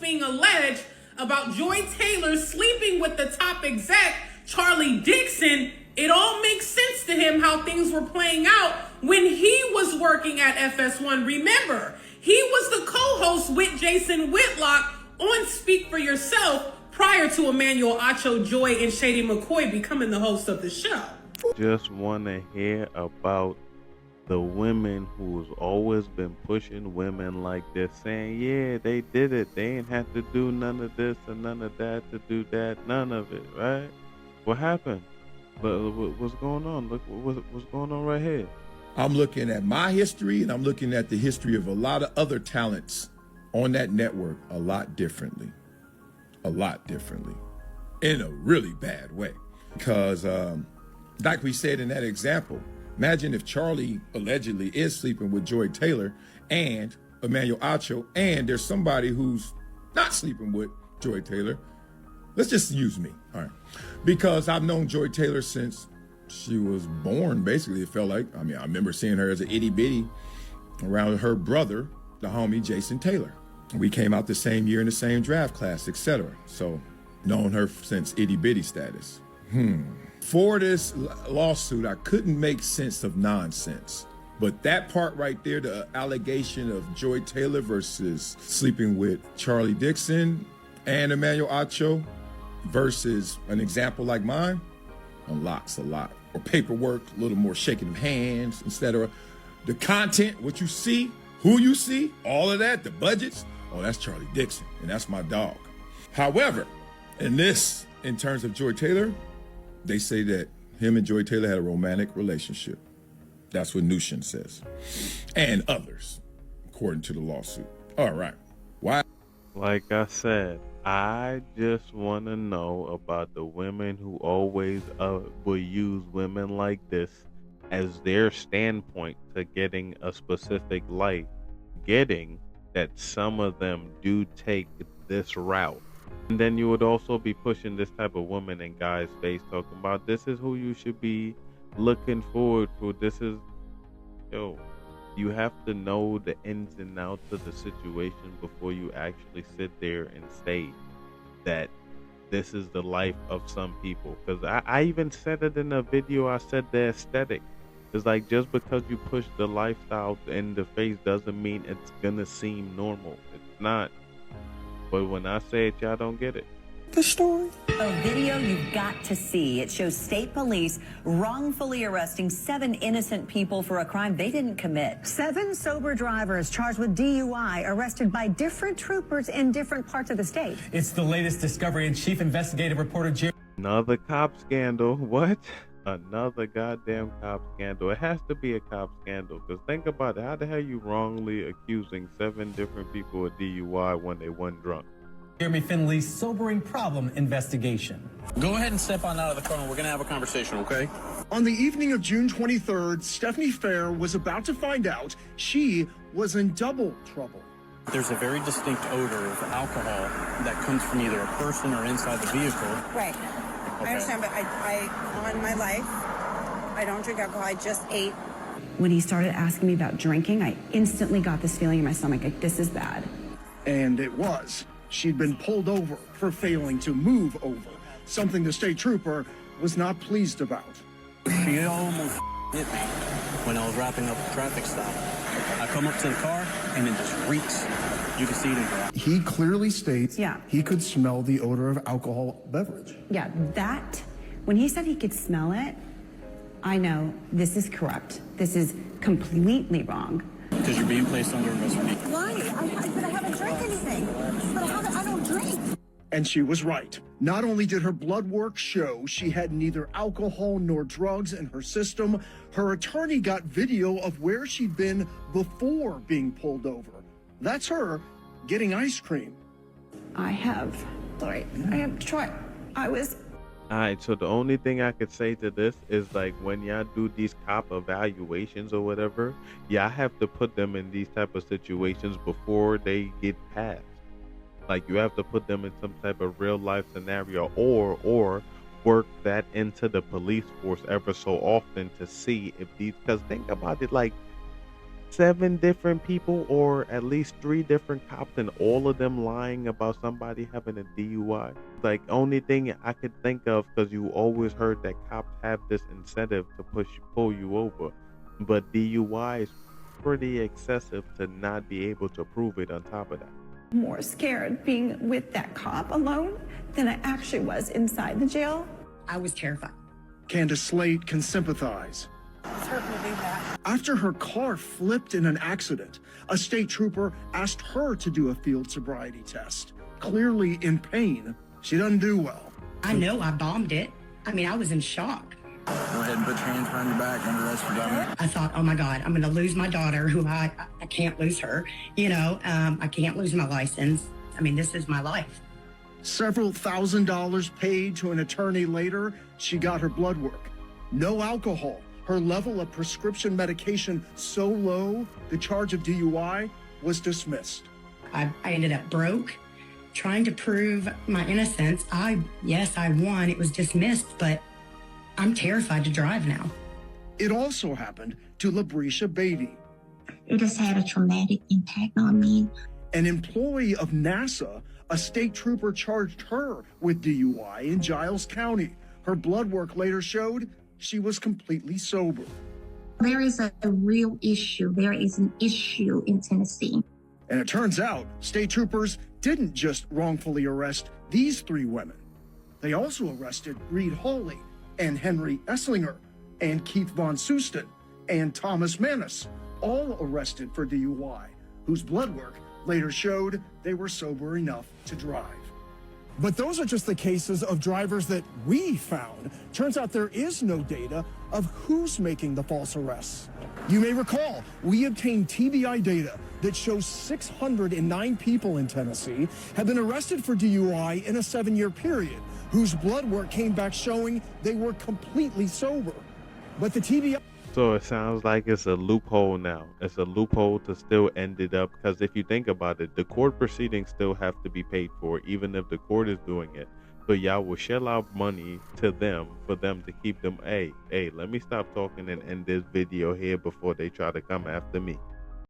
being alleged about Joy Taylor sleeping with the top exec, Charlie Dixon, it all makes sense to him how things were playing out when he was working at FS1. Remember, he was the co-host with Jason Whitlock on Speak for Yourself prior to Emmanuel Acho, Joy, and Shady McCoy becoming the host of the show. Just want to hear about the women who's always been pushing women like this, saying, yeah, they did it. They ain't have to do none of this and none of that to do that. None of it, right? What happened? But what's going on? Look, what's going on right here? I'm looking at my history, and I'm looking at the history of a lot of other talents on that network a lot differently. A lot differently. In a really bad way. Because, like we said in that example, imagine if Charlie allegedly is sleeping with Joy Taylor and Emmanuel Acho, and there's somebody who's not sleeping with Joy Taylor. Let's just use me, all right? Because I've known Joy Taylor since she was born, basically, it felt like. I mean, I remember seeing her as an itty bitty around her brother, the homie Jason Taylor. We came out the same year in the same draft class, etc. So, known her since itty bitty status. For this lawsuit, I couldn't make sense of nonsense. But that part right there, the allegation of Joy Taylor versus sleeping with Charlie Dixon and Emmanuel Acho versus an example like mine, unlocks a lot. Or paperwork, a little more shaking of hands, etc. The content, what you see, who you see, all of that, the budgets, oh, that's Charlie Dixon, and that's my dog. However, in terms of Joy Taylor, they say that him and Joy Taylor had a romantic relationship. That's what Nushin says. And others, according to the lawsuit. All right. Why? Like I said, I just want to know about the women who always will use women like this as their standpoint to getting a specific light, getting that some of them do take this route. And then you would also be pushing this type of woman in guys' face, talking about this is who you should be looking forward to. This is, you have to know the ins and outs of the situation before you actually sit there and say that this is the life of some people. Because I even said it in a video. I said the aesthetic. It's like, just because you push the lifestyle in the face doesn't mean it's gonna seem normal. It's not. But when I say it, y'all don't get it. The story. A video you've got to see. It shows state police wrongfully arresting 7 innocent people for a crime they didn't commit. 7 sober drivers charged with DUI arrested by different troopers in different parts of the state. It's the latest discovery, and Chief Investigative Reporter Jerry. Another cop scandal. What? Another goddamn cop scandal. It has to be a cop scandal. Because think about it. How the hell you wrongly accusing 7 different people of DUI when they weren't drunk? Jeremy Finley's sobering problem investigation. Go ahead and step on out of the car and we're going to have a conversation, okay? On the evening of June 23rd, Stephanie Fair was about to find out she was in double trouble. There's a very distinct odor of alcohol that comes from either a person or inside the vehicle. Right. Okay. I understand, but I, on my life, I don't drink alcohol. I just ate. When he started asking me about drinking, I instantly got this feeling in my stomach, like, this is bad. And it was. She'd been pulled over for failing to move over, something the state trooper was not pleased about. She almost hit me when I was wrapping up a traffic stop. I come up to the car and it just reeks. You can see it in her eye. He clearly states Yeah. he could smell the odor of alcohol beverage. Yeah, that, when he said he could smell it, I know this is corrupt. This is completely wrong. Because you're being placed under investigation. Why? But I haven't drank anything. But I don't drink. And she was right. Not only did her blood work show she had neither alcohol nor drugs in her system, her attorney got video of where she'd been before being pulled over. That's her getting ice cream. I have tried. Alright, so the only thing I could say to this is, like, when y'all do these cop evaluations or whatever, y'all have to put them in these type of situations before they get passed. Like, you have to put them in some type of real life scenario, or work that into the police force ever so often to see if these, because think about it, like, 7 different people, or at least 3 different cops, and all of them lying about somebody having a DUI. Like, only thing I could think of, because you always heard that cops have this incentive to pull you over, but DUI is pretty excessive to not be able to prove it on top of that. More scared being with that cop alone than I actually was inside the jail. I was terrified. Candace Slate can sympathize. It's hurting to do that. After her car flipped in an accident, a state trooper asked her to do a field sobriety test. Clearly in pain, she doesn't do well. I know I bombed it. I mean, I was in shock. Go ahead and put your hands behind your back and arrest for dummy. I thought, oh my God, I'm going to lose my daughter, who I can't lose her. You know, I can't lose my license. I mean, this is my life. Several $1,000s paid to an attorney later, she got her blood work. No alcohol. Her level of prescription medication so low, the charge of DUI was dismissed. I ended up broke, trying to prove my innocence. Yes, I won. It was dismissed, but I'm terrified to drive now. It also happened to Labrisha Beatty. It has had a traumatic impact on me. An employee of NASA, a state trooper charged her with DUI in Giles County. Her blood work later showed she was completely sober. There is a real issue. There is an issue in Tennessee. And it turns out state troopers didn't just wrongfully arrest these 3 women. They also arrested Reed Hawley and Henry Esslinger and Keith Von Susten and Thomas Manis, all arrested for DUI, whose blood work later showed they were sober enough to drive. But those are just the cases of drivers that we found. Turns out there is no data of who's making the false arrests. You may recall, we obtained TBI data that shows 609 people in Tennessee have been arrested for DUI in a 7-year period, whose blood work came back showing they were completely sober. But the TBI... So it sounds like it's a loophole now. It's a loophole to still end it up, because if you think about it, the court proceedings still have to be paid for, even if the court is doing it. So y'all will shell out money to them for them to keep them. Hey, let me stop talking and end this video here before they try to come after me.